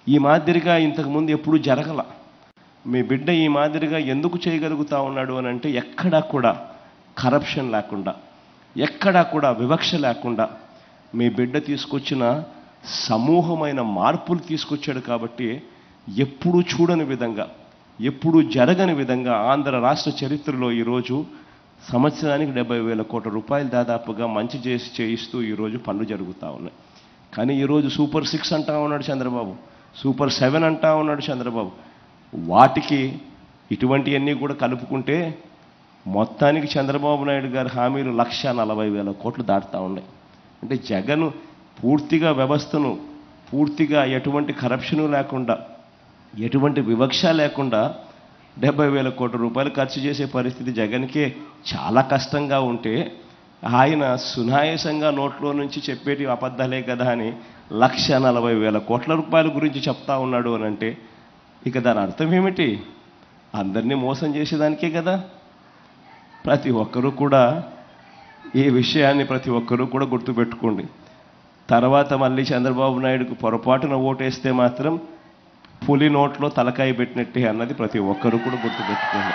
ఈ మాదిరిగా ఇంతకుముందు ఎప్పుడూ జరగల. మీ బిడ్డ ఈ మాదిరిగా ఎందుకు చేయగలుగుతా ఉన్నాడు అని అంటే, ఎక్కడా కూడా కరప్షన్ లేకుండా, ఎక్కడా కూడా వివక్ష లేకుండా మీ బిడ్డ తీసుకొచ్చిన సమూహమైన మార్పులు తీసుకొచ్చాడు. కాబట్టి ఎప్పుడూ చూడని విధంగా, ఎప్పుడూ జరగని విధంగా ఆంధ్ర రాష్ట్ర చరిత్రలో ఈరోజు సంవత్సరానికి 70,000 కోట్ల రూపాయలు దాదాపుగా మంచి చేసి చేయిస్తూ ఈరోజు పనులు జరుగుతూ ఉన్నాయి. కానీ ఈరోజు సూపర్ 6 అంటా ఉన్నాడు చంద్రబాబు, సూపర్ 7 అంటా ఉన్నాడు చంద్రబాబు. వాటికి ఇటువంటివన్నీ కూడా కలుపుకుంటే మొత్తానికి చంద్రబాబు నాయుడు గారి హామీలు 140,000 కోట్లు దాటుతూ ఉన్నాయి. అంటే జగన్ పూర్తిగా వ్యవస్థను, పూర్తిగా ఎటువంటి కరప్షను లేకుండా, ఎటువంటి వివక్ష లేకుండా 70,000 కోట్ల రూపాయలు ఖర్చు చేసే పరిస్థితి జగన్కే చాలా కష్టంగా ఉంటే, ఆయన సునాయాసంగా నోట్లో నుంచి చెప్పేటి అబద్ధాలే కదా అని 140,000 కోట్ల రూపాయల గురించి చెప్తా ఉన్నాడు అని అంటే, ఇక దాని అర్థం ఏమిటి? అందరినీ మోసం చేసేదానికే కదా. ప్రతి ఒక్కరూ కూడా ఈ విషయాన్ని ప్రతి ఒక్కరూ కూడా గుర్తుపెట్టుకోండి. తర్వాత మళ్ళీ చంద్రబాబు నాయుడుకు పొరపాటున ఓటేస్తే మాత్రం పులి నోట్లో తలకాయ పెట్టినట్టే అన్నది ప్రతి ఒక్కరూ కూడా గుర్తుపెట్టుకోండి.